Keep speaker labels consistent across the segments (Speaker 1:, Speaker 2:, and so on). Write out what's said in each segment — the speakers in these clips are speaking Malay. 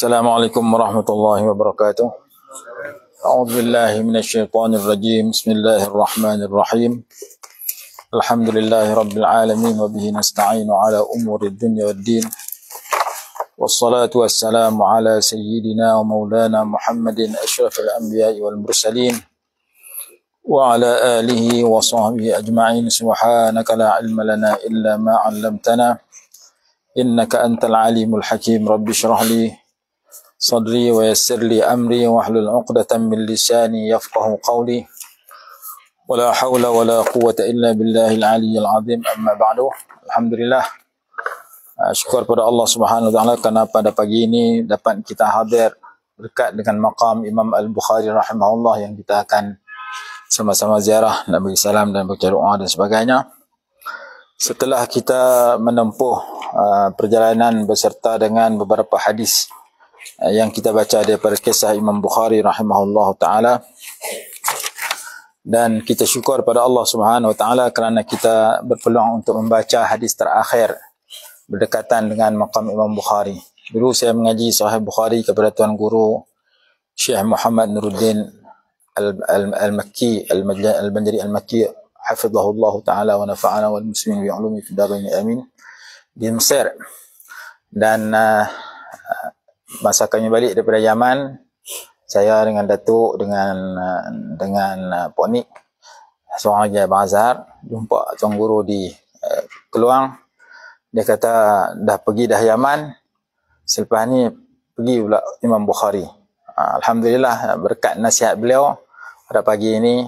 Speaker 1: Assalamualaikum warahmatullahi wabarakatuh. A'udzu billahi minasyaitonir rajim. Bismillahirrahmanirrahim. Alhamdulillahi rabbil alamin wa bihi nasta'inu ala umurid dunya waddin. Wassalatu wassalamu ala sayyidina wa maulana Muhammadin asyrafil anbiya'i wal mursalin wa ala alihi wa sahbihi ajma'in. Subhanaka la ilma lana illa ma 'allamtana innaka antal alimul hakim. Rabbi shrah li صدري ويسر لي أمري واحلل عقدة من لساني يفقه قولي ولا حول ولا قوة إلا بالله العلي العظيم. أما بعد, Alhamdulillah, syukur pada Allah Subhanahu Wa Taala kerana pada pagi ini dapat kita hadir dekat dengan maqam Imam Al-Bukhari rahimahullah yang kita akan sama-sama ziarah dan bagi salam dan baca doa dan sebagainya. Setelah kita menempuh perjalanan beserta dengan beberapa hadis yang kita baca daripada kisah Imam Bukhari rahimahullah ta'ala, dan kita syukur pada Allah Subhanahu Wa Taala kerana kita berpeluang untuk membaca hadis terakhir berdekatan dengan maqam Imam Bukhari. Dulu saya mengaji Sahih Bukhari kepada Tuan Guru Syekh Muhammad Nuruddin Al-Makki Al-Banjari Al-Makki hafizahullah ta'ala wa nafa'ana wal muslimin bi'ulumi fid darain amin, di Mesir. Dan masa kami balik daripada Yaman, saya dengan Datuk dengan Pok Nik, seorang lagi Abang Azhar, jumpa Tuan Guru di Keluang. Dia kata dah pergi dah Yaman, selepas ni pergi pula Imam Bukhari. Alhamdulillah, berkat nasihat beliau pada pagi ini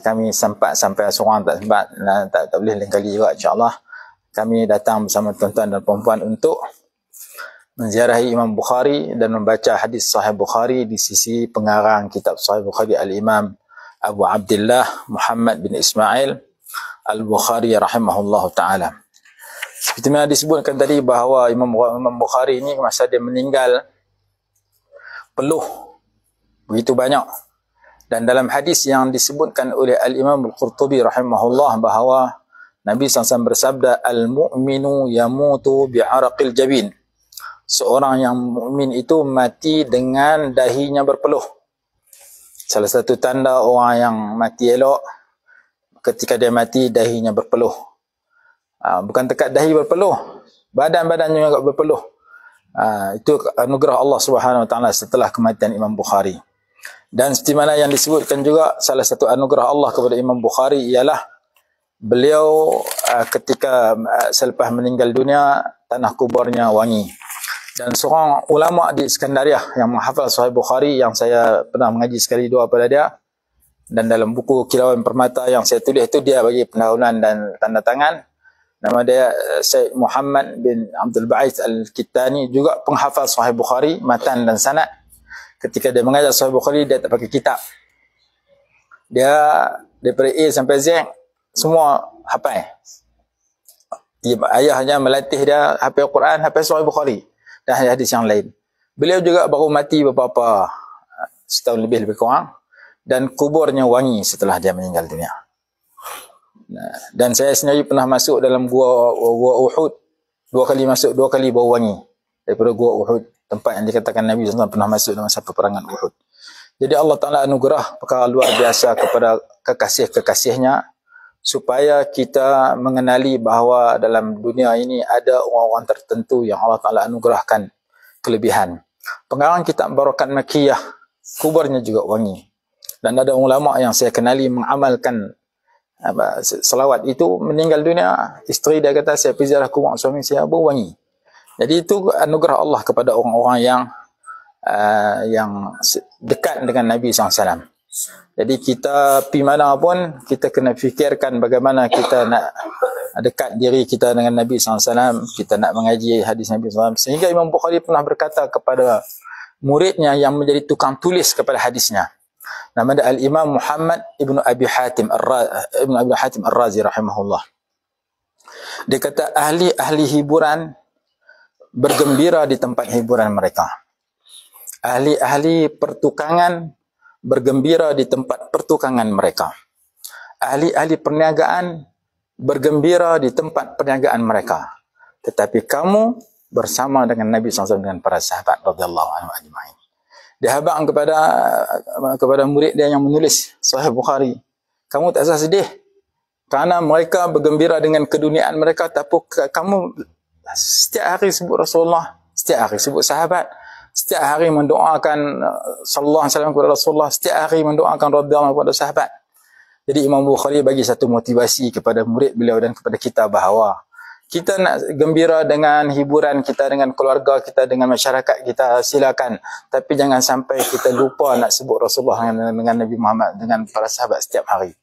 Speaker 1: kami sempat sampai seorang tak sempat, tak boleh lain kali juga, insyaAllah kami datang bersama tuan-tuan dan puan-puan untuk menziarahi Imam Bukhari dan membaca hadis Sahih Bukhari di sisi pengarang kitab Sahih Bukhari Al-Imam Abu Abdullah Muhammad bin Ismail Al-Bukhari rahimahullah ta'ala. Seperti mana disebutkan tadi bahawa Imam Bukhari ini masa dia meninggal peluh begitu banyak. Dan dalam hadis yang disebutkan oleh Al-Imam Al-Qurtubi rahimahullah bahawa Nabi SAW bersabda, Al-mu'minu yamutu bi'araqil jabin. Seorang yang mukmin itu mati dengan dahinya berpeluh. Salah satu tanda orang yang mati elok, ketika dia mati dahinya berpeluh. Bukan dekat dahi berpeluh, badan-badannya juga berpeluh. Itu anugerah Allah Subhanahu Wa Taala setelah kematian Imam Bukhari. Dan seperti mana yang disebutkan juga, salah satu anugerah Allah kepada Imam Bukhari ialah beliau ketika selepas meninggal dunia, tanah kuburnya wangi. Dan seorang ulama di Iskandariah yang menghafal Sahih Bukhari yang saya pernah mengaji sekali dua pada dia, dan dalam buku Kilauan Permata yang saya tulis itu dia bagi pendahuluan dan tanda tangan. Nama dia Syekh Muhammad bin Abdul Ba'is Al-Kittani, juga penghafal Sahih Bukhari matan dan sanad. Ketika dia mengajar Sahih Bukhari, dia tak pakai kitab. Dia daripada A sampai Z semua hafal. Ayahnya melatih dia hafal Quran, hafal Sahih Bukhari dan hadis yang lain. Beliau juga baru mati beberapa setahun lebih kurang, dan kuburnya wangi setelah dia meninggal dunia. Dan saya sendiri pernah masuk dalam gua Uhud, dua kali masuk, dua kali bau wangi daripada gua Uhud, tempat yang dikatakan Nabi SAW pernah masuk dalam masa peperangan Uhud. Jadi Allah Ta'ala anugerah perkara luar biasa kepada kekasih-kekasihnya, supaya kita mengenali bahawa dalam dunia ini ada orang-orang tertentu yang Allah Ta'ala anugerahkan kelebihan. Pengarang kitab Barakat Makkiyah, kuburnya juga wangi. Dan ada ulama yang saya kenali mengamalkan selawat itu, meninggal dunia, isteri dia kata, saya pergi ziarah kubur suami saya, bau wangi. Jadi itu anugerah Allah kepada orang-orang yang dekat dengan Nabi SAW. Jadi kita pergi mana pun, kita kena fikirkan bagaimana kita nak dekat diri kita dengan Nabi SAW, kita nak mengaji hadis Nabi SAW. Sehingga Imam Bukhari pernah berkata kepada muridnya yang menjadi tukang tulis kepada hadisnya, nama dia Al-Imam Muhammad Ibn Abi Hatim Ar-Razi rahimahullah. Dia kata, ahli hiburan bergembira di tempat hiburan mereka. Ahli pertukangan bergembira di tempat pertukangan mereka. Ahli perniagaan bergembira di tempat perniagaan mereka. Tetapi kamu bersama dengan Nabi SAW dengan para sahabat radhiyallahu anhu ajma'in. Dia habaq kepada murid dia yang menulis Sahih Bukhari, kamu tak usah sedih kerana mereka bergembira dengan keduniaan mereka, tapi kamu setiap hari sebut Rasulullah, setiap hari sebut sahabat, setiap hari mendoakan sallallahu alaihi wasallam kepada Rasulullah, setiap hari mendoakan radhiyallahu kepada sahabat. Jadi Imam Bukhari bagi satu motivasi kepada murid beliau dan kepada kita bahawa kita nak gembira dengan hiburan kita, dengan keluarga kita, dengan masyarakat kita, silakan. Tapi jangan sampai kita lupa nak sebut Rasulullah dengan Nabi Muhammad, dengan para sahabat setiap hari.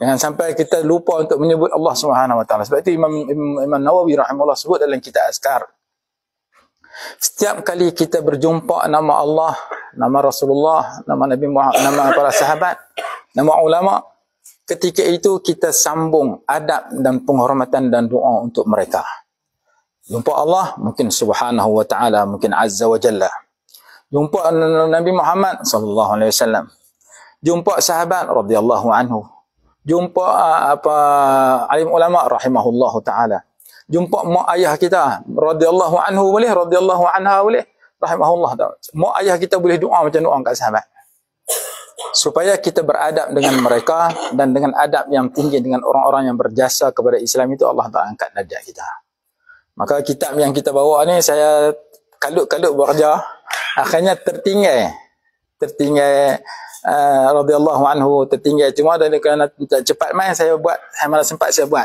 Speaker 1: Jangan sampai kita lupa untuk menyebut Allah Subhanahu Wa Taala. Sebab itu Imam Nawawi rahimahullah sebut dalam kitab Azkar, setiap kali kita berjumpa nama Allah, nama Rasulullah, nama Nabi Muhammad, nama para sahabat, nama ulama, ketika itu kita sambung adab dan penghormatan dan doa untuk mereka. Jumpa Allah, mungkin Subhanahu Wa Taala, mungkin Azza wa Jalla. Jumpa Nabi Muhammad sallallahu alaihi wasallam. Jumpa sahabat radhiyallahu anhu. Jumpa alim ulama rahimahullahu taala. Jumpa mak ayah kita radhiyallahu anhu boleh, radhiyallahu anha boleh, rahimahullah. Mak ayah kita boleh doa macam doa kat sahabat. Supaya kita beradab dengan mereka dan dengan adab yang tinggi dengan orang-orang yang berjasa kepada Islam itu, Allah Ta'ala angkat darjat kita. Maka kitab yang kita bawa ni saya kalut-kalut bekerja, akhirnya tertinggal radhiyallahu anhu, tertinggal. Cuma kerana cepat main saya buat, mana sempat saya buat.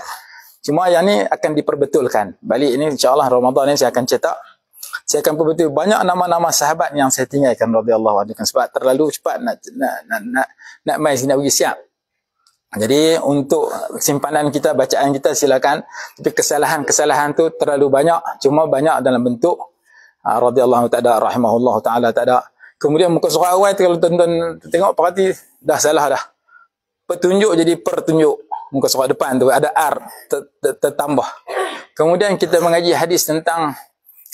Speaker 1: Cuma yang ni akan diperbetulkan. Balik ini insya-Allah Ramadan ni saya akan cetak. Saya akan perbetul banyak nama-nama sahabat yang saya tinggalkan radhiyallahu anhu sebab terlalu cepat nak mai sini nak pergi siap. Jadi untuk simpanan kita, bacaan kita silakan, tapi kesalahan-kesalahan tu terlalu banyak, cuma banyak dalam bentuk radhiyallahu ta'ala rahimahullah taala tak ada. Kemudian muka surat awal tu kalau tuan-tuan tengok perhati dah salah dah. Petunjuk jadi pertunjuk. Muka surat depan tu ada R tertambah. Kemudian kita mengaji hadis tentang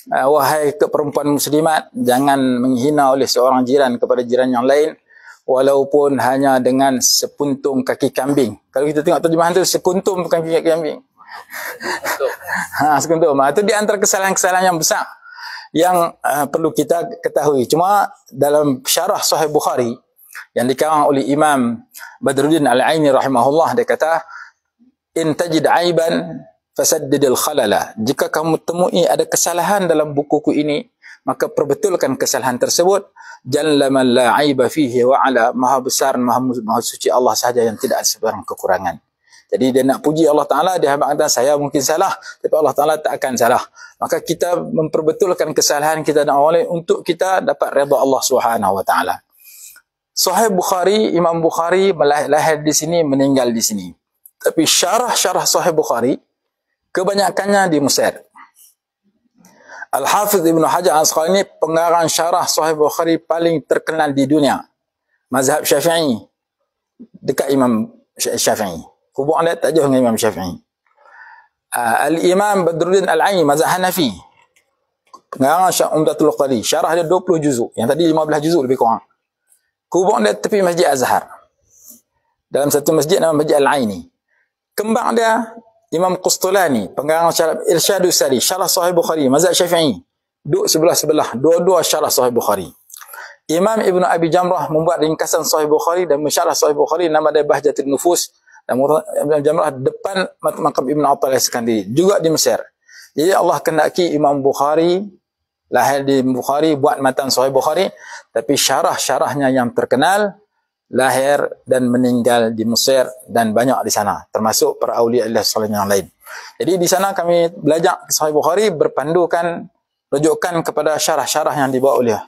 Speaker 1: wahai perempuan muslimat, jangan menghina oleh seorang jiran kepada jiran yang lain walaupun hanya dengan sepuntung kaki kambing. Kalau kita tengok terjemahan tu, sekuntum bukan kaki kambing. Sekuntum. Itu di antara kesalahan-kesalahan yang besar yang perlu kita ketahui. Cuma dalam syarah Sahih Bukhari yang dikarang oleh Imam Badruddin Al-Aini rahimahullah, dia kata, in tajid aiban fasaddidil khalala. Jika kamu temui ada kesalahan dalam bukuku ini, maka perbetulkan kesalahan tersebut. Jalla man la aiba fihi wa ala, maha besar, maha suci Allah sahaja yang tidak ada sebarang kekurangan. Jadi dia nak puji Allah Ta'ala, dia kata saya mungkin salah, tapi Allah Ta'ala tak akan salah. Maka kita memperbetulkan kesalahan kita dan awalnya untuk kita dapat redha Allah Subhanahu Wa Ta'ala. Sahih Bukhari, Imam Bukhari lahir di sini, meninggal di sini. Tapi syarah-syarah Sahih Bukhari kebanyakannya di Mesir. Al-Hafidh Ibn Hajar Al-Asqalani pengarang syarah Sahih Bukhari paling terkenal di dunia. Mazhab Syafi'i, dekat Imam Syafi'i. Hubungan dia tak jauh dengan Imam Syafi'i. Al-Imam Badruddin Al-Aini, mazhab Hanafi. Pengarang Umdatul Qari, syarah dia 20 juzuk. Yang tadi 15 juzuk lebih kurang. Hubungan dia tepi Masjid Azhar. Dalam satu masjid nama Masjid Al-Aini. Kembang dia Imam Qustulani, pengarang syarah Irsyadus Sari, syarah Sahih Bukhari, mazhab Syafi'i. Duduk sebelah-sebelah, dua-dua syarah Sahih Bukhari. Imam Ibn Abi Jamrah membuat ringkasan Sahih Bukhari dan mensyarah Sahih Bukhari, nama dia Bahjatul Nufus. Dan Ibn Jamrah depan makam Ibn Attal Iskandari, juga di Mesir. Jadi Allah kendaki Imam Bukhari lahir di Bukhari, buat matan Sahih Bukhari, tapi syarah-syarahnya yang terkenal lahir dan meninggal di Mesir dan banyak di sana, termasuk para aulia Allah salih yang lain. Jadi di sana kami belajar Sahih Bukhari berpandukan rujukan kepada syarah-syarah yang dibawa oleh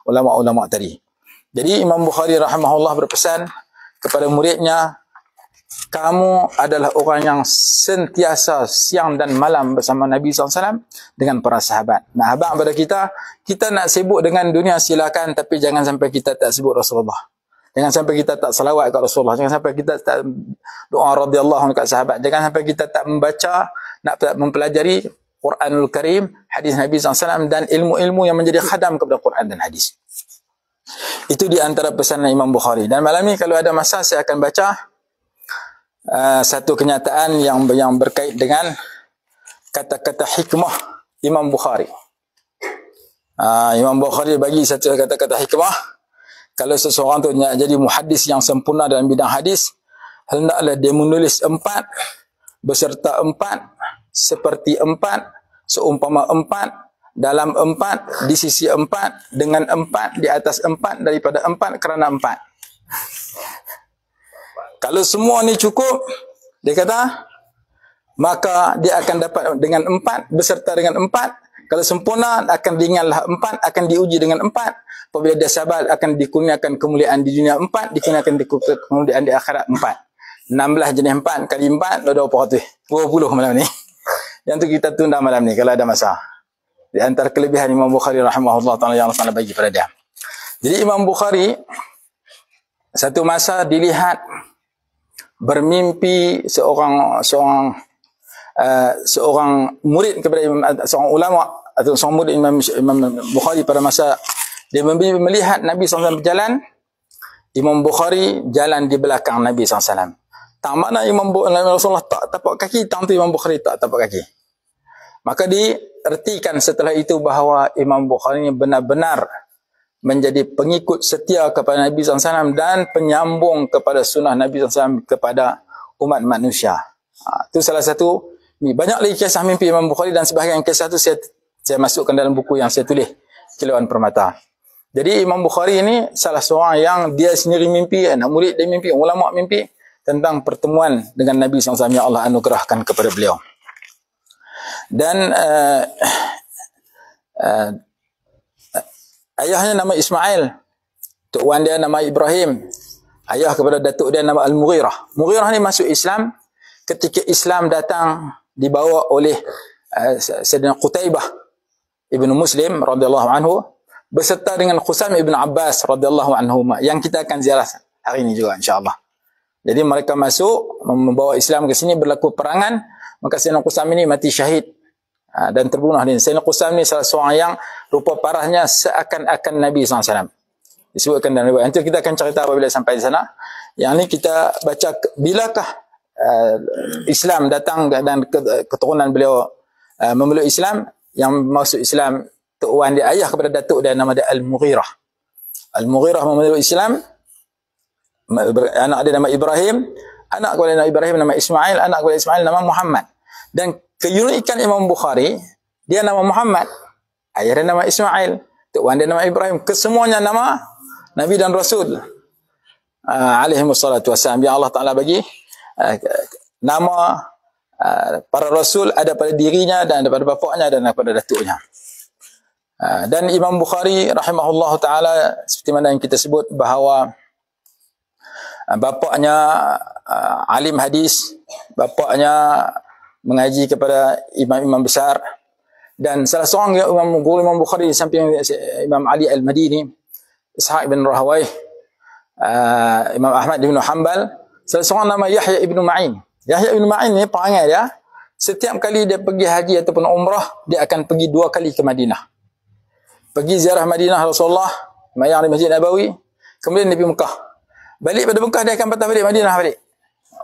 Speaker 1: ulama-ulama tadi. Jadi Imam Bukhari rahimahullah berpesan kepada muridnya, kamu adalah orang yang sentiasa siang dan malam bersama Nabi SAW dengan para sahabat. Nah, abang pada kita nak sibuk dengan dunia silakan, tapi jangan sampai kita tak sebut Rasulullah. Jangan sampai kita tak salawat kepada Rasulullah. Jangan sampai kita tak doa radhiyallahu anhu kat sahabat. Jangan sampai kita tak membaca, nak mempelajari Quranul Karim, hadis Nabi SAW dan ilmu-ilmu yang menjadi khadam kepada Quran dan hadis. Itu di antara pesanan Imam Bukhari. Dan malam ni kalau ada masa saya akan baca satu kenyataan yang berkait dengan kata-kata hikmah Imam Bukhari. Imam Bukhari bagi satu kata-kata hikmah. Kalau seseorang tu nak jadi muhaddis yang sempurna dalam bidang hadis, hendaklah dia menulis 4, beserta 4, seperti 4, seumpama 4, dalam 4, di sisi 4, dengan 4, di atas 4, daripada 4, kerana 4. Kalau semua ni cukup, dia kata, maka dia akan dapat dengan 4, beserta dengan 4. Kalau sempurna, akan ringanlah 4, akan diuji dengan 4. Apabila dia sabar, akan dikurniakan kemuliaan di dunia 4, dikurniakan kemuliaan di akhirat 4. 16 jenis 4 kali 4, 20 malam ni. Yang tu kita tunda malam ni, kalau ada masa. Di antara kelebihan Imam Bukhari rahimahullah ta'ala yang Allah bagi pada dia. Jadi Imam Bukhari, satu masa dilihat bermimpi seorang murid kepada seorang ulama atau seorang murid Imam Bukhari pada masa dia melihat Nabi SAW berjalan. Imam Bukhari jalan di belakang Nabi SAW. Tak makna Rasulullah tak tapak kaki, tak tu Imam Bukhari tak tapak kaki. Maka diertikan setelah itu bahawa Imam Bukhari ini benar-benar menjadi pengikut setia kepada Nabi SAW dan penyambung kepada sunnah Nabi SAW kepada umat manusia. Itu salah satu. Banyak lagi kisah mimpi Imam Bukhari dan sebahagian kisah itu saya masukkan dalam buku yang saya tulis, Kilauan Permata. Jadi Imam Bukhari ini salah seorang yang dia sendiri mimpi, anak murid dia mimpi, ulama mimpi tentang pertemuan dengan Nabi SAW yang Allah anugerahkan kepada beliau. Dan ayahnya nama Ismail, tok wan dia nama Ibrahim, ayah kepada datuk dia nama Al-Mughirah. Mughirah ni masuk Islam ketika Islam datang dibawa oleh Sayyidina Qutaibah ibn Muslim radhiyallahu anhu beserta dengan Qusam ibn Abbas radhiyallahu anhu yang kita akan ziarah hari ini juga insya-Allah. Jadi mereka masuk membawa Islam ke sini, berlaku perangan, maka Sayyidina Qusam ini mati syahid dan terbunuh. Dan Sayyidina Qusam ini salah seorang yang rupa parahnya seakan-akan Nabi SAW. Disebutkan dalam riwayat. Nanti kita akan cerita apabila sampai di sana. Yang ini kita baca bilakah Islam datang dan keturunan beliau memeluk Islam. Yang masuk Islam tok wan dia, ayah kepada datuk dia nama dia Al-Mughirah. Al-Mughirah memeluk Islam. Anak dia nama Ibrahim, anak kepada Nabi Ibrahim nama Ismail, anak kepada Ismail nama Muhammad. Dan keunikan Imam Bukhari, dia nama Muhammad, ayah dia nama Ismail, tok wan dia nama Ibrahim, kesemuanya nama Nabi dan Rasul alaihi wassalatu wassalam. Ya Allah Ta'ala bagi nama para Rasul ada pada dirinya dan ada pada bapaknya dan pada datuknya. Dan Imam Bukhari rahimahullah ta'ala seperti mana yang kita sebut bahawa bapaknya alim hadis, bapaknya mengaji kepada imam-imam besar, dan salah seorang guru Imam Bukhari di samping Imam Ali Al-Madini, Ishaq bin Rahawayh, Imam Ahmad bin Hanbal, salah seorang nama Yahya ibn Ma'in. Yahya ibn Ma'in ni perangai dia, setiap kali dia pergi haji ataupun umrah, dia akan pergi 2 kali ke Madinah. Pergi ziarah Madinah Rasulullah, mayang di Masjid Nabawi, kemudian dia pergi Mekah. Balik pada Mekah, dia akan patah balik Madinah balik.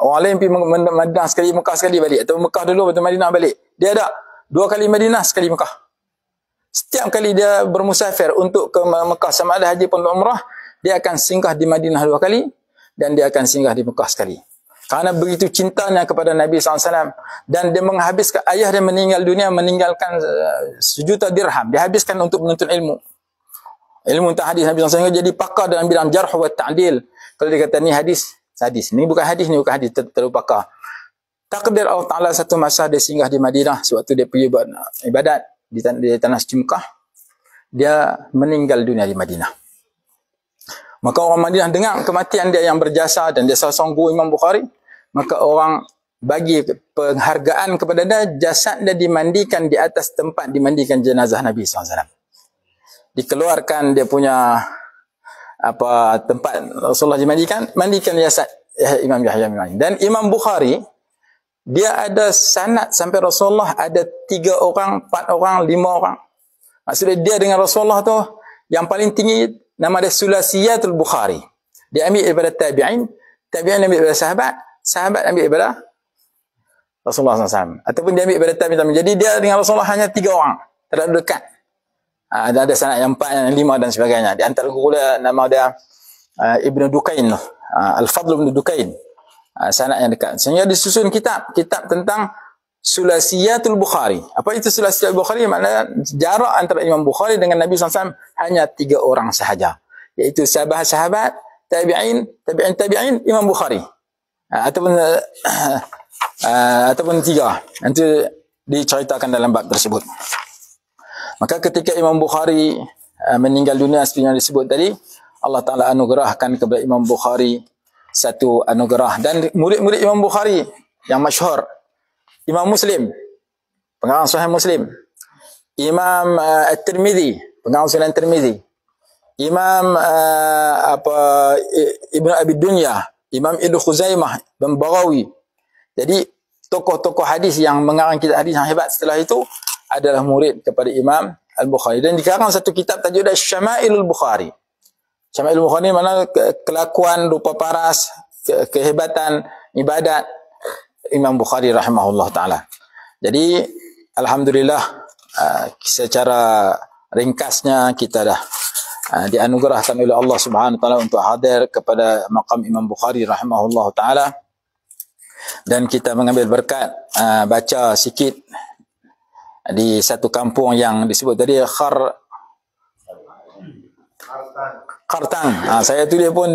Speaker 1: Orang lain pergi Madinah sekali, Mekah sekali balik. Atau Mekah dulu, atau Madinah balik. Dia ada 2 kali Madinah, sekali Mekah. Setiap kali dia bermusafir untuk ke Mekah sama ada haji pun umrah, dia akan singgah di Madinah 2 kali dan dia akan singgah di Mekah sekali. Kerana begitu cintanya kepada Nabi SAW. Dan dia menghabiskan, ayah dia meninggal dunia, meninggalkan 1 juta dirham. Dia habiskan untuk menuntut ilmu. Ilmu tentang hadis Nabi SAW. Jadi pakar dalam bidang jarh wa ta'dil. Kalau dia kata ni hadis, hadis. Ni bukan hadis, ni bukan hadis. Terlalu pakar. Takdir Allah Ta'ala satu masa dia singgah di Madinah. Sewaktu dia pergi buat ibadat di tanah suci Mekah. Dia meninggal dunia di Madinah. Maka orang Madinah dengar kematian dia yang berjasa dan dia salah seorang guru Imam Bukhari. Maka orang bagi penghargaan kepada dia, jasad dia dimandikan di atas tempat dimandikan jenazah Nabi SAW. Dikeluarkan dia punya tempat Rasulullah mandikan jasad Imam Yahya bin Ma'in. Dan Imam Bukhari, dia ada sanad sampai Rasulullah ada 3 orang, 4 orang, 5 orang. Maksudnya dia dengan Rasulullah tu yang paling tinggi, nama dia Sulasiyatul Bukhari. Dia ambil daripada tabi'in, tabi'in ambil daripada sahabat, sahabat ambil daripada Rasulullah SAW. Ataupun dia ambil daripada tabi'in. Jadi dia dengan Rasulullah hanya 3 orang. terlalu dekat. Ada sanad yang 4, yang 5 dan sebagainya. Di antara guru dia nama dia Ibnu Dukain, Al-Fadl Ibnu Dukain. Sanad yang dekat. Sehingga disusun kitab tentang Sulasiyatul Bukhari. Apa itu Sulasiyatul Bukhari? Maknanya jarak antara Imam Bukhari dengan Nabi SAW hanya 3 orang sahaja. Iaitu sahabat-sahabat, tabi'in, Imam Bukhari. Ataupun 3. Nanti diceritakan dalam bab tersebut. Maka ketika Imam Bukhari meninggal dunia seperti yang disebut tadi, Allah Ta'ala anugerahkan kepada Imam Bukhari satu anugerah. Dan murid-murid Imam Bukhari yang masyhur, Imam Muslim, pengarang Sahih Muslim, Imam At-Tirmidzi, pengarang Sunan Tirmidzi, Imam Ibnu Abi Dunya, Imam Ibnu Khuzaimah, Ibn Baghawi. Jadi tokoh-tokoh hadis yang mengarang kitab hadis yang hebat setelah itu adalah murid kepada Imam Al-Bukhari. Dan dikarang satu kitab tajuk dia Syama'ilul Bukhari. Syama'ilul Bukhari mana kelakuan, rupa paras, kehebatan ibadat Imam Bukhari rahimahullah ta'ala. Jadi alhamdulillah secara ringkasnya kita dah dianugerahkan oleh Allah Subhanahu wa taala untuk hadir kepada maqam Imam Bukhari rahimahullah taala, dan kita mengambil berkat baca sikit di satu kampung yang disebut tadi Khartang. Saya tulis pun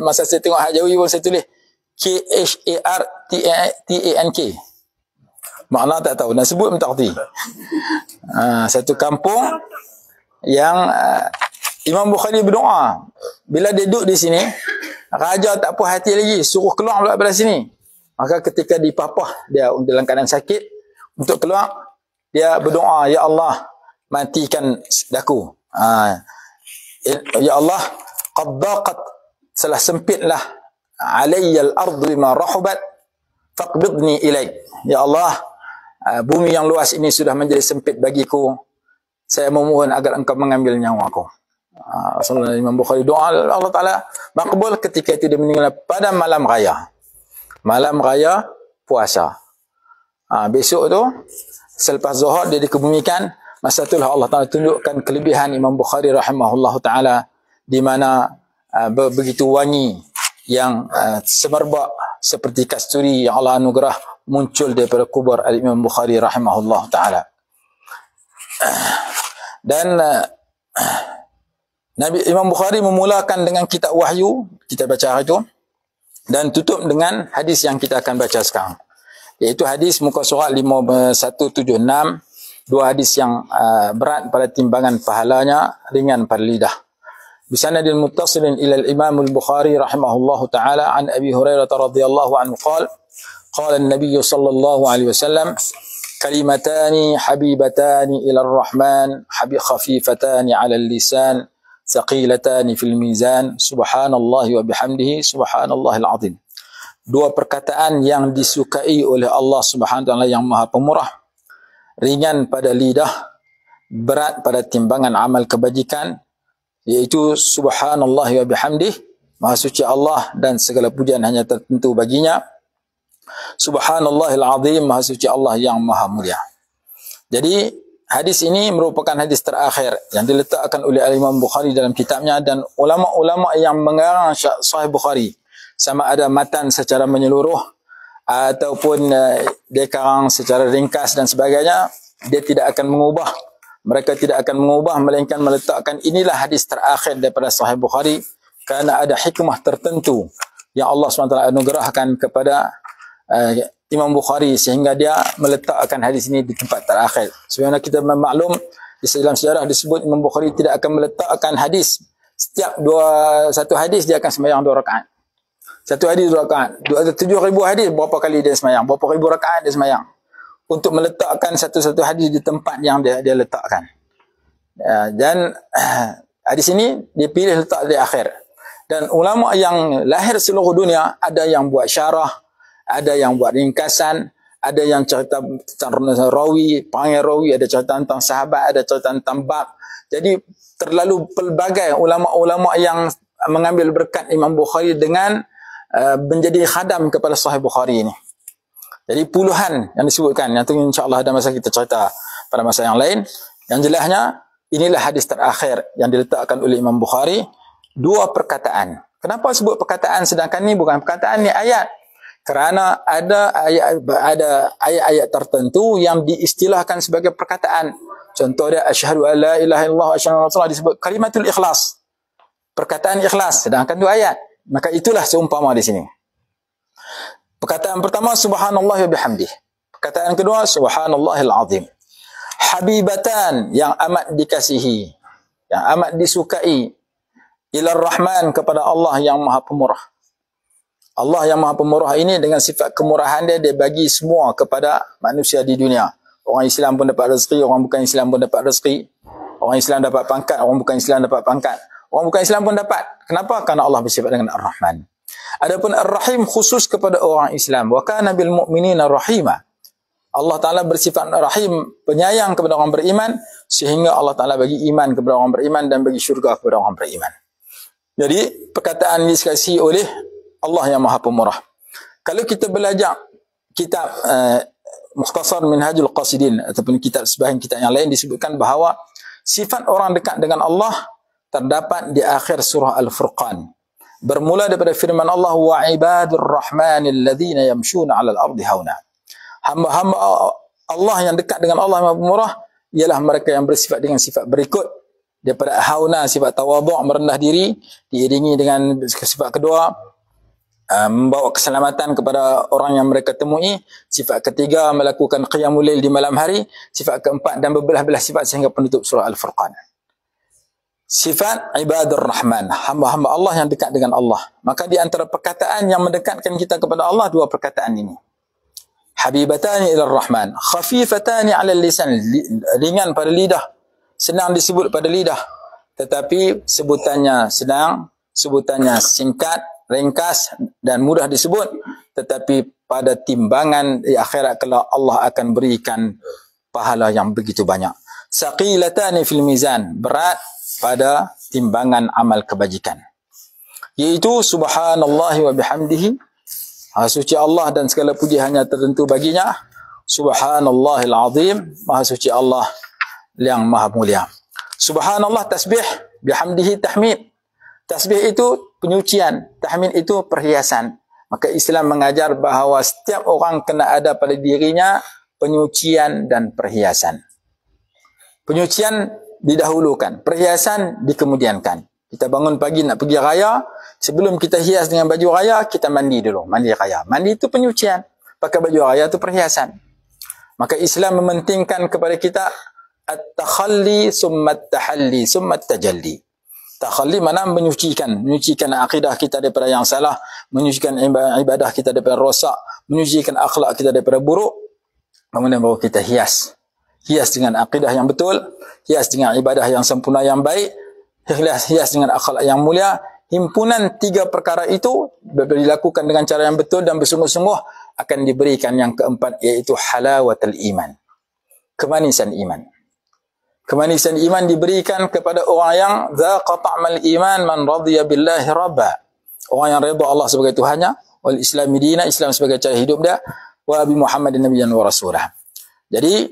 Speaker 1: masa saya tengok Hak Jawi pun saya tulis Khartank. Makna tak tahu, nak sebut pun tak kerti. Satu kampung yang Imam Bukhari berdoa. Bila dia duduk di sini, raja tak puas hati lagi, suruh keluar pula dari sini. Maka ketika dipapah dia dalam keadaan sakit, untuk keluar, dia berdoa, Ya Allah, matikan daku. Ya Allah, qad daqat, telah sempitlah alayyal ardu bima rahubat, faqbidni ilaik. Ya Allah, bumi yang luas ini sudah menjadi sempit bagiku. Saya memohon agar engkau mengambil nyawaku. Rasulullah Imam Bukhari doa Allah Ta'ala makbul ketika itu dia meninggal pada malam raya. Malam raya puasa. Besok tu selepas zuhur dia dikebumikan. Masa itulah Allah Ta'ala tunjukkan kelebihan Imam Bukhari rahimahullah ta'ala, di mana begitu wangi yang semerbak seperti kasturi yang Allah anugerah muncul daripada kubur Imam Bukhari rahimahullah ta'ala. Dan Nabi Imam Bukhari memulakan dengan kitab wahyu, kita baca hari itu, dan tutup dengan hadis yang kita akan baca sekarang, iaitu hadis muka surat 5176, dua hadis yang berat pada timbangan pahalanya, ringan pada lidah. Bisanadil muttasilin ila al-Imam al-Bukhari rahimahullahu ta'ala an Abi Hurairah radhiyallahu anhu qala an-nabiy sallallahu alaihi wasallam kalimatani habibatani ila ar-Rahman khafifatani 'ala al-lisan thaqilatani fil mizan subhanallahi wa bihamdihi subhanallahil azim. Dua perkataan yang disukai oleh Allah Subhanahu wa taala yang Maha Pemurah, ringan pada lidah, berat pada timbangan amal kebajikan, iaitu subhanallahi wa bihamdih, Maha suci Allah dan segala pujian hanya tertentu baginya. Subhanallahil azim, Maha suci Allah yang Maha mulia. Jadi hadis ini merupakan hadis terakhir yang diletakkan oleh Imam Bukhari dalam kitabnya, dan ulama-ulama yang mengarang Sahih Bukhari, sama ada matan secara menyeluruh ataupun dia karang secara ringkas dan sebagainya, dia tidak akan mengubah. Mereka tidak akan mengubah, melainkan meletakkan inilah hadis terakhir daripada Sahih Bukhari, kerana ada hikmah tertentu yang Allah SWT anugerahkan kepada Imam Bukhari sehingga dia meletakkan hadis ini di tempat terakhir. Sebenarnya kita maklum di dalam sejarah disebut Imam Bukhari tidak akan meletakkan hadis setiap satu hadis dia akan sembahyang 2 rakaat. Satu hadis 2 rakaat. 7,000 hadis berapa kali dia sembahyang? Berapa ribu rakaat dia sembahyang? Untuk meletakkan satu-satu hadis di tempat yang dia letakkan. Dan hadis ini dia pilih letak di akhir. Dan ulama yang lahir seluruh dunia, ada yang buat syarah, ada yang buat ringkasan, ada yang cerita tentang rawi, panggil rawi, ada cerita tentang sahabat, ada cerita tentang bab. Jadi terlalu pelbagai ulama-ulama yang mengambil berkat Imam Bukhari dengan menjadi khadam kepada Sahih Bukhari ini. Jadi puluhan yang disebutkan, yang tu insya-Allah ada masa kita cerita pada masa yang lain. Yang jelasnya, inilah hadis terakhir yang diletakkan oleh Imam Bukhari. Dua perkataan. Kenapa sebut perkataan sedangkan ni bukan perkataan, ni ayat? Kerana ada ayat-ayat tertentu yang diistilahkan sebagai perkataan. Contoh dia, asyhadu an la ilaha illallah wa asyhadu anna rasulullah, disebut kalimatul ikhlas. Perkataan ikhlas, sedangkan dua ayat. Maka itulah seumpama di sini. Perkataan pertama, subhanallah wa bihamdih. Perkataan kedua, subhanallahil azim. Habibatan, yang amat dikasihi, yang amat disukai, ilar rahman, kepada Allah yang maha pemurah. Allah yang maha pemurah ini dengan sifat kemurahan dia, dia bagi semua kepada manusia di dunia. Orang Islam pun dapat rezeki, orang bukan Islam pun dapat rezeki. Orang Islam dapat pangkat, orang bukan Islam dapat pangkat. Orang bukan Islam pun dapat. Kenapa? Karena Allah bersifat dengan Ar-Rahman. Adapun Ar-Rahim khusus kepada orang Islam. Wa kana bil mu'minina rahima. Allah Ta'ala bersifat Rahim, penyayang kepada orang beriman, sehingga Allah Ta'ala bagi iman kepada orang beriman dan bagi syurga kepada orang beriman. Jadi, perkataan ini dikasihi oleh Allah yang maha pemurah. Kalau kita belajar kitab Mukhtasar Minhajul Qasidin ataupun kitab sebahagian kitab yang lain, disebutkan bahawa sifat orang dekat dengan Allah terdapat di akhir surah Al-Furqan. Bermula daripada firman Allah, wa ibadur rahmanil ladzina yamshuna 'alal ardi hauna. Hamba-hamba Allah yang dekat dengan Allah yang maha pemurah ialah mereka yang bersifat dengan sifat berikut. Daripada hauna, sifat tawadhu', merendah diri, diiringi dengan sifat kedua, membawa keselamatan kepada orang yang mereka temui. Sifat ketiga, melakukan qiyamul lail di malam hari. Sifat keempat, dan berbelah-belah sifat sehingga penutup surah Al-Furqan. Sifat ibadur rahman, hamba-hamba Allah yang dekat dengan Allah. Maka di antara perkataan yang mendekatkan kita kepada Allah, dua perkataan ini. Habibatani ilar rahman, khafifatani ala lisan, ringan pada lidah, senang disebut pada lidah, tetapi sebutannya senang, sebutannya singkat, ringkas dan mudah disebut, tetapi pada timbangan di akhirat kelak Allah akan berikan pahala yang begitu banyak. Saqilatani fil mizan, berat pada timbangan amal kebajikan. Iaitu subhanallah wa bihamdihi, suci Allah dan segala puji hanya tertentu baginya. Subhanallahil azim, maha suci Allah yang maha mulia. Subhanallah tasbih, bihamdihi tahmid. Tasbih itu penyucian, tahmid itu perhiasan. Maka Islam mengajar bahawa setiap orang kena ada pada dirinya penyucian dan perhiasan. Penyucian didahulukan, perhiasan dikemudiankan. Kita bangun pagi nak pergi raya, sebelum kita hias dengan baju raya, kita mandi dulu, mandi raya. Mandi itu penyucian, pakai baju raya itu perhiasan. Maka Islam mementingkan kepada kita at-takhalli summa at-tahalli summa at-tajalli. Takhalli mana menyucikan akidah kita daripada yang salah, menyucikan ibadah kita daripada rosak, menyucikan akhlak kita daripada buruk. Kemudian baru kita hias dengan akidah yang betul, hias dengan ibadah yang sempurna yang baik, hias dengan akhlak yang mulia. Himpunan tiga perkara itu dilakukan dengan cara yang betul dan bersungguh-sungguh akan diberikan yang keempat, iaitu halawatul iman, kemanisan iman. Kemanisan iman diberikan kepada orang yang zaqa ta'mal iman man radiya billahi rabba. Orang yang redha Allah sebagai Tuhannya, wal islami dina, Islam sebagai cara hidup dia, wa bi Muhammadin nabiyyan wa rasulah. Jadi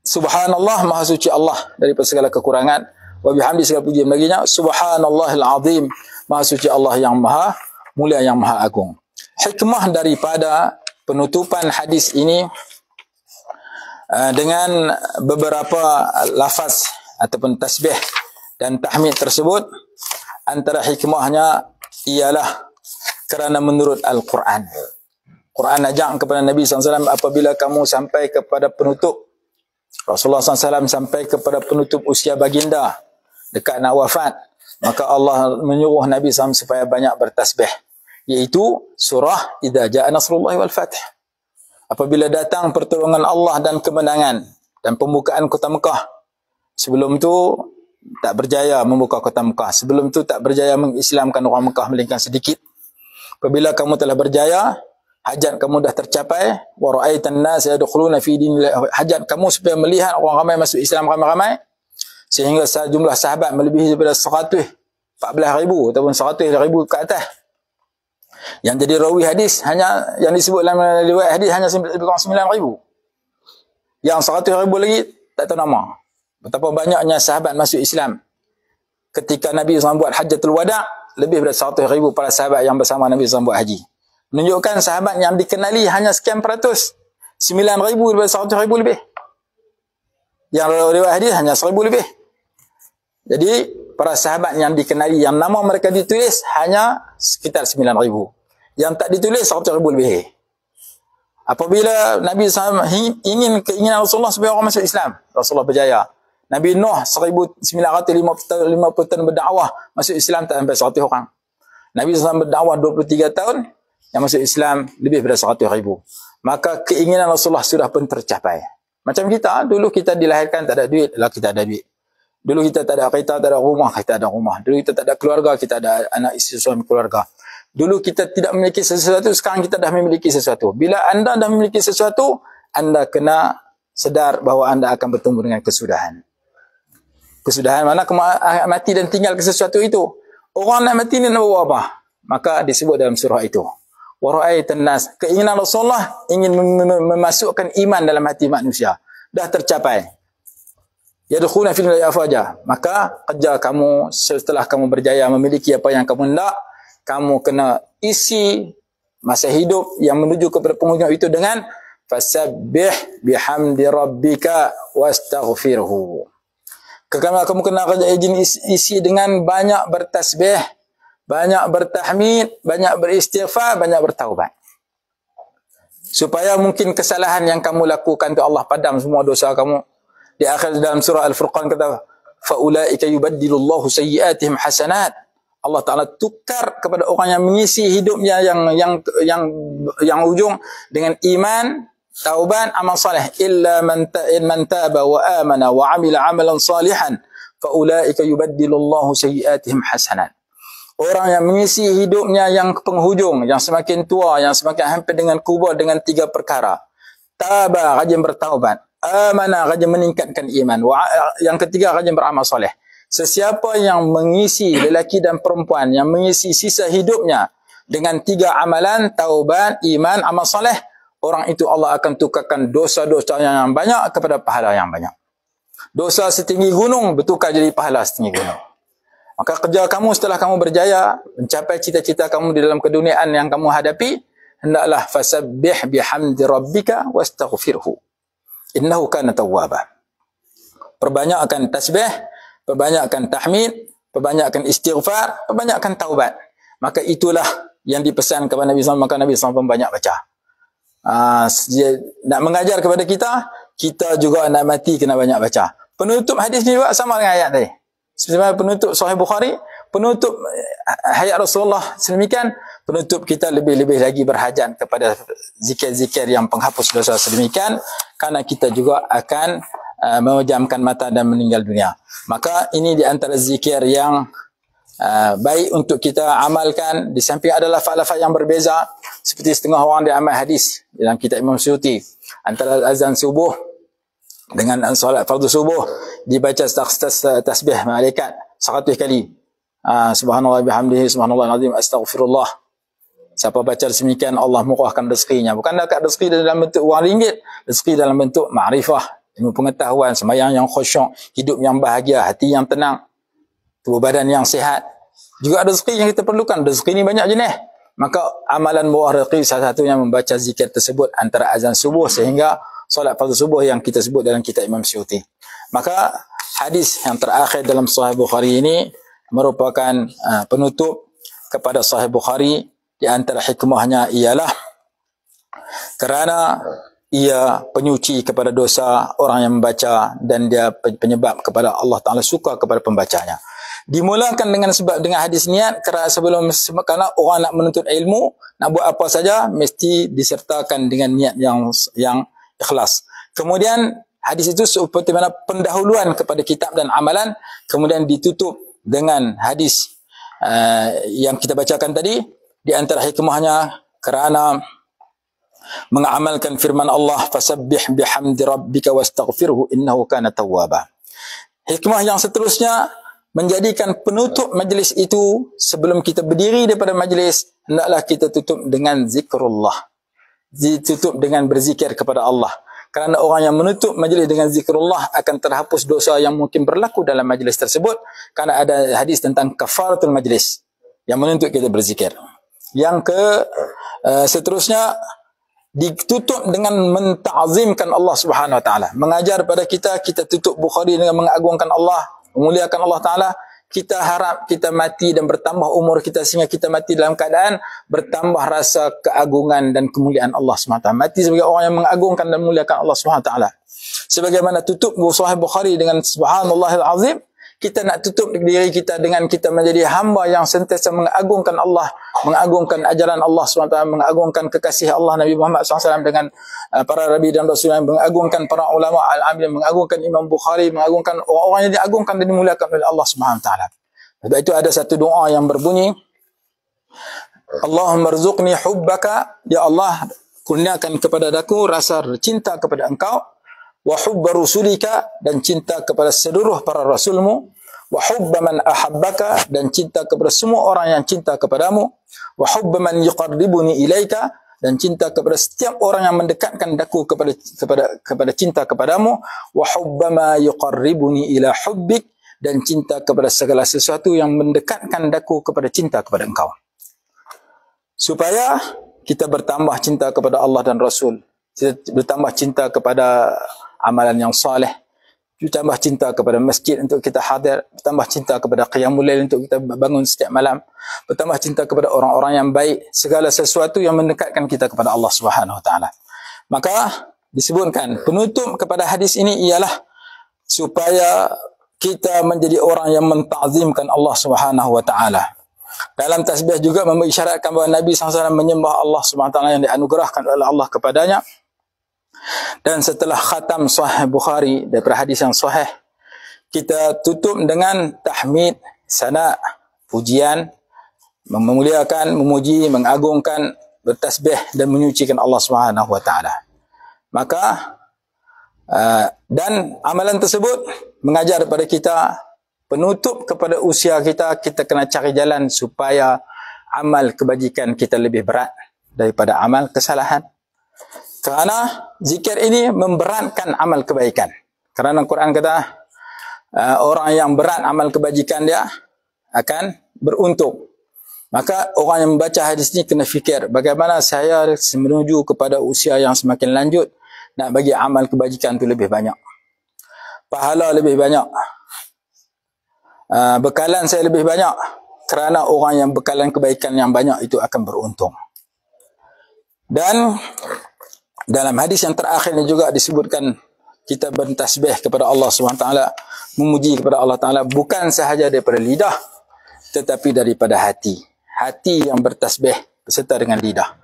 Speaker 1: subhanallah, maha suci Allah daripada segala kekurangan, wa bihamdi, segala puji baginya. Subhanallahil azim, maha suci Allah yang maha mulia, yang maha agung. Hikmah daripada penutupan hadis ini dengan beberapa lafaz ataupun tasbih dan tahmid tersebut, antara hikmahnya ialah kerana menurut Al-Quran. Quran ajak kepada Nabi SAW, apabila kamu sampai kepada penutup, Rasulullah SAW sampai kepada penutup usia baginda, dekat nak wafat, maka Allah menyuruh Nabi SAW supaya banyak bertasbih, iaitu surah Idza Jaa Nasrullahi wal Fath. Apabila datang pertolongan Allah dan kemenangan dan pembukaan kota Mekah. Sebelum tu tak berjaya membuka kota Mekah. Sebelum tu tak berjaya mengislamkan orang Mekah melainkan sedikit. Apabila kamu telah berjaya, hajat kamu dah tercapai, wa ra'aitan nas yadkhuluna fi dinillah, hajat kamu supaya melihat orang ramai masuk Islam ramai-ramai, sehingga jumlah sahabat melebihi daripada 114,000 ataupun 100,000 ke atas. Yang jadi rawi hadis hanya yang disebut dalam riwayat hadis hanya 9,000. Yang 100,000 lagi tak tahu nama. Betapa banyaknya sahabat masuk Islam. Ketika Nabi SAW buat Hajjatul Wada', lebih daripada 100,000 para sahabat yang bersama Nabi SAW buat haji. Menunjukkan sahabat yang dikenali hanya sekian peratus. 9,000 daripada 100,000 lebih. Yang riwayat hadis hanya 1,000 lebih. Jadi, para sahabat yang dikenali, yang nama mereka ditulis hanya sekitar 9,000. Yang tak ditulis 100,000 lebih. Apabila Nabi SAW ingin keinginan Rasulullah supaya orang masuk Islam, Rasulullah berjaya. Nabi Nuh 1950 tahun berdakwah, masuk Islam tak sampai 100 orang. Nabi SAW berdakwah 23 tahun, yang masuk Islam lebih daripada 100,000. Maka keinginan Rasulullah sudah pun tercapai. Macam kita, dulu kita dilahirkan tak ada duit, lah kita ada duit. Dulu kita tak ada kereta, tak ada rumah, kita ada rumah. Dulu kita tak ada keluarga, kita ada anak isteri suami keluarga. Dulu kita tidak memiliki sesuatu, sekarang kita dah memiliki sesuatu. Bila anda dah memiliki sesuatu, anda kena sedar bahawa anda akan bertemu dengan kesudahan. Kesudahan mana mati dan tinggal ke sesuatu itu. Orang nak mati ni nak buat apa? Maka disebut dalam surah itu. Wa ra'aitan nas, keinginan Rasulullah ingin memasukkan iman dalam hati manusia. Dah tercapai. Yadkhuluna fil afwaja. Maka kerja kamu setelah kamu berjaya memiliki apa yang kamu hendak, kamu kena isi masa hidup yang menuju kepada penghujung itu dengan fasabbih bihamdi rabbika wastaghfirhu. Kamu kena kerja isi dengan banyak bertasbih, banyak bertahmid, banyak beristighfar, banyak bertaubat. Supaya mungkin kesalahan yang kamu lakukan tu Allah padam semua dosa kamu. Di akhir dalam surah Al-Furqan kata faulaika yubaddilullahu sayyi'atihim hasanat. Allah Taala tukar kepada orang yang mengisi hidupnya yang ujung dengan iman, taubat, amal soleh. Illa man taba wa amana wa amila amalan salihan faulaika yubaddilullahu sayyi'atihim hasanat. Orang yang mengisi hidupnya yang penghujung, yang semakin tua, yang semakin hampir dengan kubur dengan 3 perkara. Taba, rajin bertaubat. Amana, rajin meningkatkan iman. Yang ketiga, rajin beramal soleh. Sesiapa yang mengisi, lelaki dan perempuan, yang mengisi sisa hidupnya dengan 3 amalan, taubat, iman, amal soleh, orang itu Allah akan tukarkan dosa-dosa yang banyak kepada pahala yang banyak. Dosa setinggi gunung bertukar jadi pahala setinggi gunung. Maka kerja kamu setelah kamu berjaya mencapai cita-cita kamu di dalam keduniaan yang kamu hadapi, hendaklah fasabbih bihamdi rabbika wastaghfirhu. Innahu kana tawwaba. Perbanyakkan tasbih, perbanyakkan tahmid, perbanyakkan istighfar, perbanyakkan taubat. Maka itulah yang dipesan kepada Nabi SAW, maka Nabi SAW banyak baca. Nak mengajar kepada kita, kita juga nak mati kena banyak baca. Penutup hadis ni juga sama dengan ayat tadi. Sebenarnya penutup Sahih Bukhari, penutup hayat Rasulullah sedemikian, penutup kita lebih-lebih lagi berhajat kepada zikir-zikir yang penghapus dosa sedemikian, kerana kita juga akan memejamkan mata dan meninggal dunia. Maka ini di antara zikir yang baik untuk kita amalkan. Di samping ada lafaz-lafaz yang berbeza, seperti setengah orang dia amal hadis dalam kitab Imam Suyuti, antara azan subuh dengan solat fardu subuh dibaca tasbih malaikat 100 kali. Subhanallah bihamdihi, subhanallah azim, astaghfirullah. Siapa baca demikian, Allah murahkan rezekinya. Bukan dekat rezeki dalam bentuk wang ringgit, rezeki dalam bentuk makrifah, ilmu pengetahuan, sembahyang yang khusyuk, hidup yang bahagia, hati yang tenang, tubuh badan yang sihat. Juga rezeki yang kita perlukan. Rezeki ni banyak jenis. Maka amalan murah rezeki salah satunya membaca zikir tersebut antara azan subuh sehingga solat fardu subuh yang kita sebut dalam kitab Imam Suyuti. Maka hadis yang terakhir dalam Sahih Bukhari ini merupakan penutup kepada Sahih Bukhari. Di antara hikmahnya ialah kerana ia penyuci kepada dosa orang yang membaca, dan dia penyebab kepada Allah Ta'ala suka kepada pembacanya. Dimulakan dengan hadis niat, kerana kerana orang nak menuntut ilmu, nak buat apa saja mesti disertakan dengan niat yang ikhlas. Kemudian hadis itu seperti mana pendahuluan kepada kitab dan amalan, kemudian ditutup dengan hadis yang kita bacakan tadi. Di antara hikmahnya kerana mengamalkan firman Allah, fasabbih bihamdi rabbika wastaghfirhu innahu kana tawwaba. Hikmah yang seterusnya menjadikan penutup majlis itu, sebelum kita berdiri daripada majlis, hendaklah kita tutup dengan zikrullah. Ditutup dengan berzikir kepada Allah. Kerana orang yang menutup majlis dengan zikrullah akan terhapus dosa yang mungkin berlaku dalam majlis tersebut, kerana ada hadis tentang kafaratul majlis yang menuntut kita berzikir. Yang seterusnya ditutup dengan menta'zimkan Allah Subhanahu wa taala. Mengajar pada kita tutup Bukhari dengan mengagungkan Allah, memuliakan Allah taala. Kita harap kita mati dan bertambah umur kita sehingga kita mati dalam keadaan bertambah rasa keagungan dan kemuliaan Allah SWT. Mati sebagai orang yang mengagungkan dan memuliakan Allah SWT. Sebagaimana tutup Sahih Bukhari dengan Subhanallahil Azim, kita nak tutup diri kita dengan kita menjadi hamba yang sentiasa mengagungkan Allah, mengagungkan ajaran Allah SWT, mengagungkan kekasih Allah Nabi Muhammad SAW dengan para Nabi dan Rasul, mengagungkan para ulama al-amil, mengagungkan Imam Bukhari, mengagungkan orang-orang yang diagungkan dan dimuliakan oleh Allah SWT. Sebab itu ada satu doa yang berbunyi, Allahumma rzuqni hubbaka, ya Allah kurniakan kepada aku rasa cinta kepada engkau, wa hubba rusulika, dan cinta kepada seluruh para rasulmu, wa hubba man ahabbaka, dan cinta kepada semua orang yang cinta kepadamu, wa hubba man yuqarribuni ilaika, dan cinta kepada setiap orang yang mendekatkan daku kepada cinta kepadamu, wa hubba ma yuqarribuni ila hubbik, dan cinta kepada segala sesuatu yang mendekatkan daku kepada cinta kepada engkau. Supaya kita bertambah cinta kepada Allah dan Rasul, kita bertambah cinta kepada amalan yang saleh, bertambah cinta kepada masjid untuk kita hadir, bertambah cinta kepada qiyamul lail untuk kita bangun setiap malam, bertambah cinta kepada orang-orang yang baik, segala sesuatu yang mendekatkan kita kepada Allah Subhanahu wa taala. Maka disebutkan penutup kepada hadis ini ialah supaya kita menjadi orang yang mentazimkan Allah Subhanahu wa taala. Dalam tasbih juga mengisyaratkan bahawa Nabi SAW menyembah Allah SWT yang dianugerahkan oleh Allah kepadanya. Dan setelah khatam Sahih Bukhari daripada hadis yang sahih, kita tutup dengan tahmid, sana, pujian, memuliakan, memuji, mengagungkan, bertasbih dan menyucikan Allah Subhanahu wa taala. Maka dan amalan tersebut mengajar kepada kita penutup kepada usia kita, kita kena cari jalan supaya amal kebajikan kita lebih berat daripada amal kesalahan. Kerana zikir ini memberatkan amal kebaikan. Kerana Al-Quran kata orang yang berat amal kebajikan dia akan beruntung. Maka orang yang membaca hadis ini kena fikir bagaimana saya menuju kepada usia yang semakin lanjut nak bagi amal kebajikan itu lebih banyak, pahala lebih banyak, bekalan saya lebih banyak. Kerana orang yang bekalan kebaikan yang banyak itu akan beruntung. Dan dalam hadis yang terakhir ini juga disebutkan kita bertasbih kepada Allah SWT, memuji kepada Allah Ta'ala bukan sahaja daripada lidah tetapi daripada hati. Hati yang bertasbih beserta dengan lidah.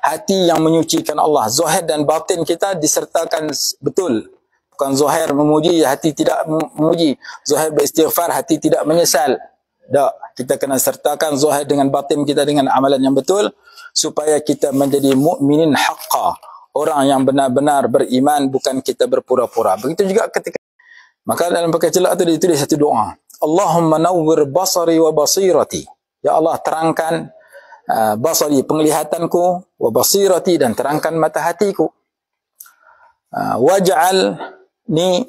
Speaker 1: Hati yang menyucikan Allah. Zahir dan batin kita disertakan betul. Bukan zahir memuji, hati tidak memuji. Zahir beristighfar, hati tidak menyesal. Tak, kita kena sertakan zahir dengan batin kita dengan amalan yang betul supaya kita menjadi mukminin haqqa. Orang yang benar-benar beriman, bukan kita berpura-pura. Begitu juga ketika, maka dalam pakai celak itu ditulis satu doa. Allahumma nawwir basari wa basirati. Ya Allah, terangkan basari, penglihatanku, wa basirati, dan terangkan mata hatiku. Waj'al ni,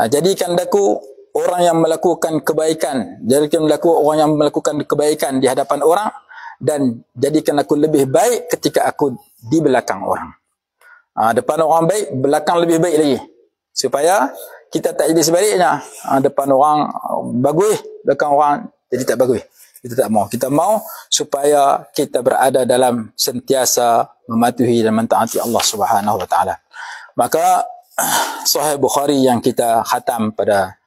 Speaker 1: jadikan daku orang yang melakukan kebaikan. Jadikan daku orang yang melakukan kebaikan di hadapan orang, dan jadikan aku lebih baik ketika aku di belakang orang. Depan orang baik, belakang lebih baik lagi. Supaya kita tak jadi sebaliknya. Depan orang bagus, belakang orang jadi tak bagus. Kita tak mau. Kita mau supaya kita berada dalam sentiasa mematuhi dan mentaati Allah Subhanahu wa taala. Maka Sahih Bukhari yang kita khatam pada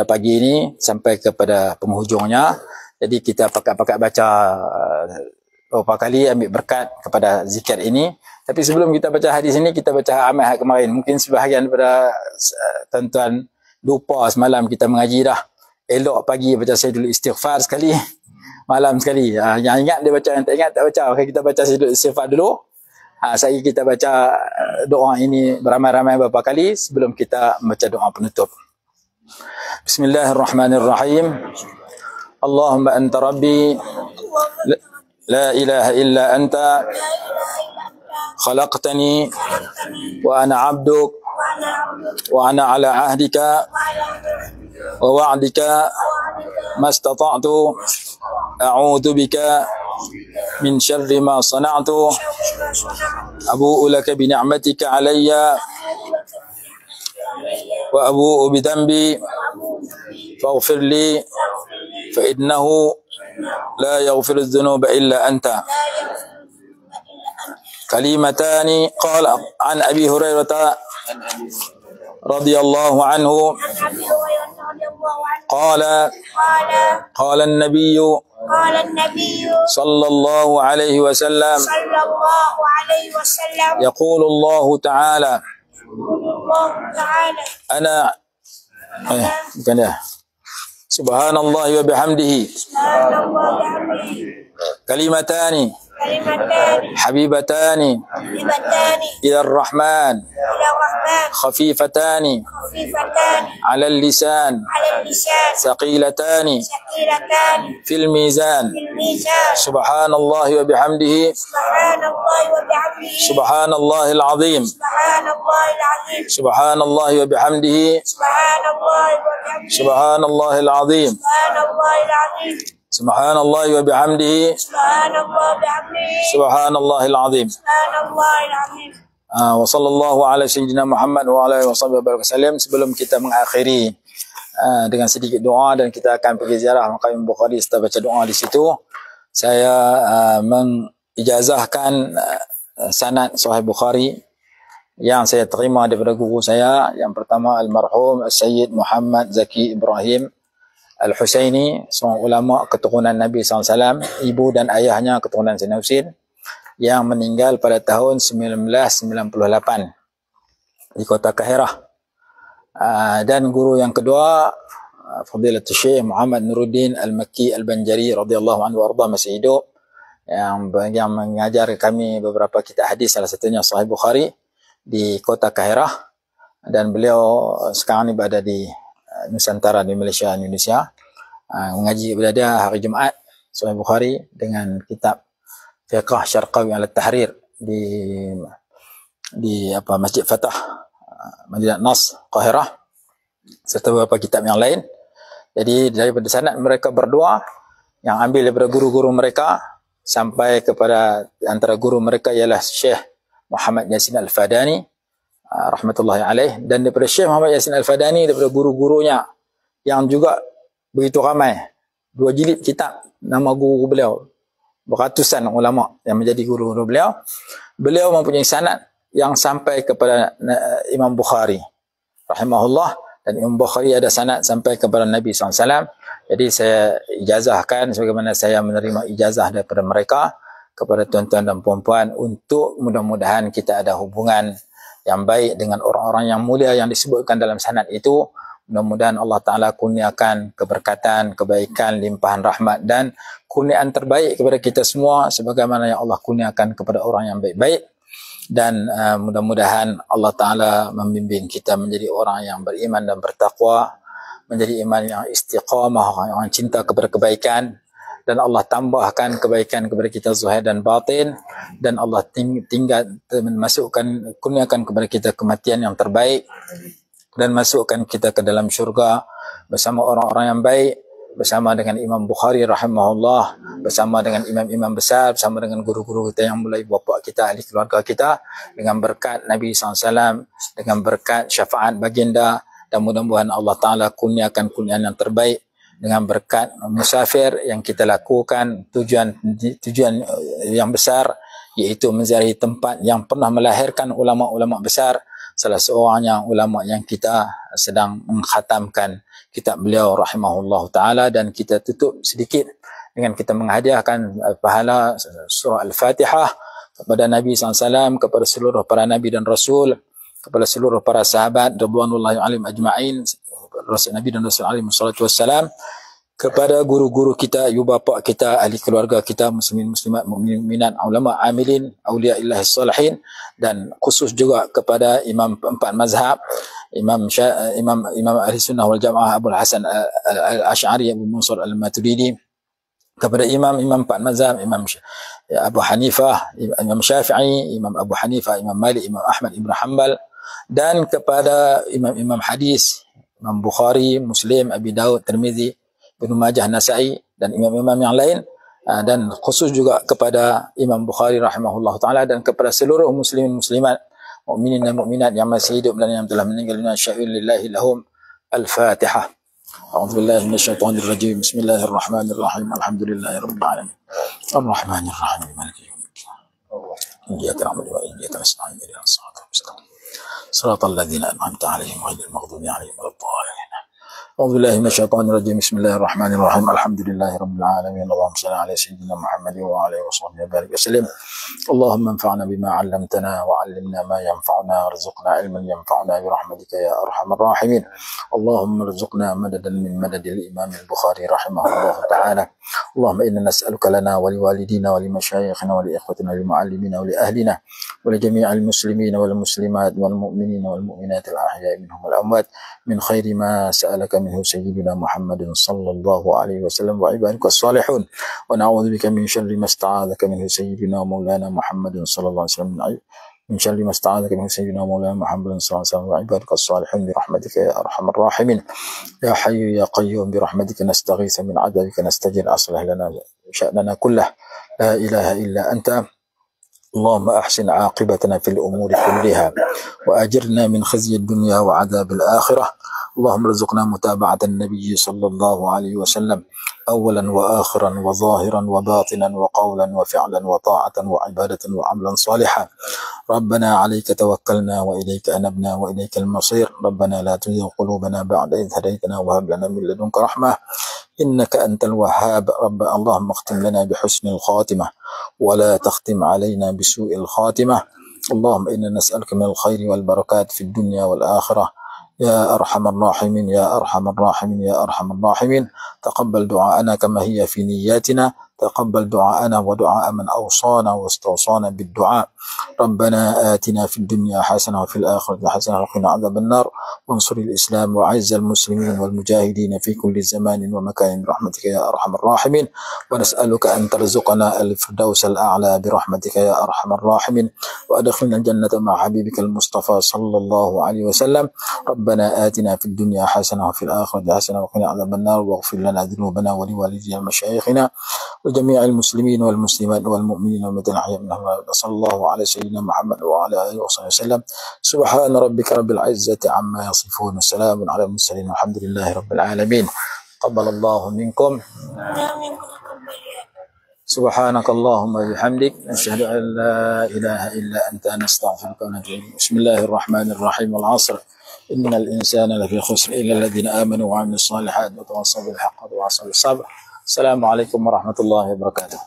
Speaker 1: pagi ini sampai kepada penghujungnya. Jadi kita pakat-pakat baca beberapa kali, ambil berkat kepada zikir ini. Tapi sebelum kita baca hadis ini, kita baca amal hari kemarin. Mungkin sebahagian daripada tuan-tuan lupa semalam kita mengaji dah. Elok pagi baca Sayyidul Istighfar sekali, malam sekali. Yang ingat dia baca, yang tak ingat tak baca. Maka kita baca Sayyidul Istighfar dulu. Saya kita baca doa ini beramai-ramai beberapa kali sebelum kita baca doa penutup. Bismillahirrahmanirrahim. Allahumma anta rabbi la ilaha illa anta خلقتني وأنا عبدك وأنا على عهدك ووعدك ما استطعت أعوذ بك من شر ما صنعت أبوء لك بنعمتك علي وأبوء بذنبي فاغفر لي فإنه لا يغفر الذنوب إلا أنت. كلمتان قال عن أبي هريرة رضي الله عنه قال النبي صلى الله عليه وسلم يقول الله تعالى أنا سبحان الله وبحمده كلمتان حبيبتان إلى الرحمن خفيفتان على اللسان ثقيلتان في الميزان سبحان الله وبحمده سبحان الله العظيم سبحان الله وبحمده سبحان الله العظيم سبحان الله وبحمده سبحان الله العظيم وصلى الله على سيدنا Muhammad wa ala alihi wasallam. Sebelum kita mengakhiri dengan sedikit doa dan kita akan pergi ziarah Maqam Imam Bukhari, setelah baca doa di situ saya mengijazahkan sanad Sahih Bukhari yang saya terima daripada guru saya. Yang pertama almarhum Sayyid Muhammad Zaki Ibrahim Al-Husaini, seorang ulama keturunan Nabi SAW, ibu dan ayahnya keturunan Sayyidina Husain, yang meninggal pada tahun 1998 di kota Kahirah. Dan guru yang kedua Fadilatul Syekh Muhammad Nuruddin Al-Makki Al-Banjari radhiyallahu anhu warda, masih hidup, yang mengajar kami beberapa kitab hadis, salah satunya Sahih Bukhari di kota Kahirah, dan beliau sekarang ini berada di Nusantara, di Malaysia, Indonesia, mengaji berada hari Jumaat Sahih Bukhari dengan kitab Fiqh Syarqawi al-Tahrir di Masjid Fatah, Madinah Nas, Qahirah, serta beberapa kitab yang lain. Jadi daripada sanad mereka berdua yang ambil daripada guru-guru mereka sampai kepada antara guru mereka ialah Syekh Muhammad Yasin Al-Fadani rahmatullahi alaih, dan daripada Syekh Muhammad Yasin Al-Fadani daripada guru-gurunya yang juga begitu ramai, 2 jilid kitab nama guru beliau, beratusan ulama yang menjadi guru-guru beliau. Beliau mempunyai sanad yang sampai kepada Imam Bukhari rahimahullah, dan Imam Bukhari ada sanad sampai kepada Nabi SAW. Jadi saya ijazahkan sebagaimana saya menerima ijazah daripada mereka kepada tuan-tuan dan puan-puan, untuk mudah-mudahan kita ada hubungan yang baik dengan orang-orang yang mulia yang disebutkan dalam sanad itu. Mudah-mudahan Allah Ta'ala kurniakan keberkatan, kebaikan, limpahan rahmat dan kurniaan terbaik kepada kita semua sebagaimana yang Allah kurniakan kepada orang yang baik-baik. Dan mudah-mudahan Allah Ta'ala membimbing kita menjadi orang yang beriman dan bertakwa, menjadi iman yang istiqamah, orang yang cinta kepada kebaikan, dan Allah tambahkan kebaikan kepada kita zahir dan batin, dan Allah tinggal masukkan, kurniakan kepada kita kematian yang terbaik, dan masukkan kita ke dalam syurga bersama orang-orang yang baik, bersama dengan Imam Bukhari rahimahullah, bersama dengan imam-imam besar, bersama dengan guru-guru kita yang mulai bapa kita, ahli keluarga kita, dengan berkat Nabi SAW, dengan berkat syafaat baginda, dan mudah-mudahan Allah Ta'ala kurniakan kurniaan yang terbaik dengan berkat musafir yang kita lakukan, tujuan yang besar, iaitu menziarahi tempat yang pernah melahirkan ulama-ulama besar. Salah seorangnya ulama yang kita sedang mengkhatamkan kitab beliau rahimahullah ta'ala, dan kita tutup sedikit dengan kita menghadiahkan pahala surah Al-Fatihah kepada Nabi SAW, kepada seluruh para Nabi dan Rasul, kepada seluruh para sahabat radhiyallahu alaihim ajma'in, Rasul Nabi dan Rasul alaihi wassalatu wassalam, kepada guru-guru kita, ibu bapa kita, ahli keluarga kita, muslimin muslimat, mukminin mukminat, ulama amilin, auliya illahi salihin, dan khusus juga kepada imam 4 mazhab, imam ahli sunnah wal jamaah Abu Hasan Al-Ash'ari, Abu Mansur Al-Maturidi, kepada imam 4 mazhab, Abu Hanifah, Imam Syafi'i, Imam Abu Hanifah, Imam Malik, Imam Ahmad Ibn Hanbal, dan kepada imam-imam hadis, Imam Bukhari, Muslim, Abi Daud, Tirmizi, Ibnu Majah, Nasa'i, dan imam-imam yang lain, dan khusus juga kepada Imam Bukhari rahimahullah ta'ala, dan kepada seluruh muslimin muslimat, mukminin dan mukminat yang masih hidup dan yang telah meninggal dunia, syai'lillahi lahum. Al-Fatihah. A'udzu billahi minasyaitonir rajim. Bismillahirrahmanirrahim. Alhamdulillahi rabbil alamin. Arrahmanir rahim. Maliki yaumiddin. Iyyaka na'budu wa iyyaka nasta'in. Ihdinas siratal mustaqim. Shiratal ladzina an'amta 'alaihim ghairil maghdubi 'alaihim waladdallin. أعوذ بالله من الشيطان الرجيم بسم الله الرحمن الرحيم الحمد لله رب العالمين اللهم صل على سيدنا محمد وعلى آله وصحبه وبارك وسلم اللهم انفعنا بما علمتنا وعلمنا ما ينفعنا وارزقنا علما ينفعنا برحمتك يا أرحم الراحمين اللهم ارزقنا مددا من مدد الإمام البخاري رحمه الله تعالى اللهم إنا نسألك لنا ولوالدينا ولمشايخنا ولإخوتنا ولمعلمينا ولأهلنا ولجميع المسلمين والمسلمات والمؤمنين والمؤمنات الأحياء منهم والأموات من خير ما سألك منه سيدنا محمد صلى الله عليه وسلم وعبادك الصالحون ونعوذ بك من شر ما استعاذك منه سيدنا ومولانا محمد صلى الله عليه وسلم من شر ما استعاذك منه سيدنا ومولانا محمد صلى الله عليه وسلم وعبادك الصالحون برحمتك يا أرحم الراحمين يا حي يا قيوم برحمتك نستغيث من عذابك نستجر أصلح لنا شأننا كله لا إله إلا أنت اللهم أحسن عاقبتنا في الأمور كلها وأجرنا من خزي الدنيا وعذاب الآخرة اللهم ارزقنا متابعة النبي صلى الله عليه وسلم أولا وآخرا وظاهرا وباطنا وقولا وفعلا وطاعة وعبادة وعملا صالحا ربنا عليك توكلنا وإليك أنبنا وإليك المصير ربنا لا تزغ قلوبنا بعد إذ هديتنا وهب لنا من لدنك رحمة إنك أنت الوهاب رب اللهم اختم لنا بحسن الخاتمة ولا تختم علينا بسوء الخاتمة اللهم إنا نسألك من الخير والبركات في الدنيا والآخرة يا أرحم الراحمين يا أرحم الراحمين يا أرحم الراحمين تقبل دعاءنا كما هي في نياتنا تقبل دعاءنا ودعاء من أوصانا واستوصانا بالدعاء ربنا آتنا في الدنيا حسنة وفي الآخرة حسنة وقنا عذاب النار وانصر الإسلام وعز المسلمين والمجاهدين في كل زمان ومكان برحمتك يا أرحم الراحمين ونسألك أن ترزقنا الفردوس الأعلى برحمتك يا أرحم الراحمين وأدخلنا الجنة مع حبيبك المصطفى صلى الله عليه وسلم ربنا آتنا في الدنيا حسنة وفي الآخرة حسنة وقنا عذاب النار واغفر لنا ذنوبنا ولوالدينا ومشايخنا وجميع المسلمين والمسلمات والمؤمنين والمؤمنات الأحياء منهم صلى الله على سيدنا محمد وعلى آله وصحبه وسلم سبحان ربك رب العزة عما يصفون وسلام على المرسلين والحمد لله رب العالمين قبل الله منكم سبحانك اللهم وبحمدك نشهد أن لا إله إلا أنت نستغفرك ونتوب إليك بسم الله الرحمن الرحيم والعصر إن الإنسان لفي خسر إلا الذين آمنوا وعملوا الصالحات وتواصوا بالحق وتواصوا بالصبر السلام عليكم ورحمة الله وبركاته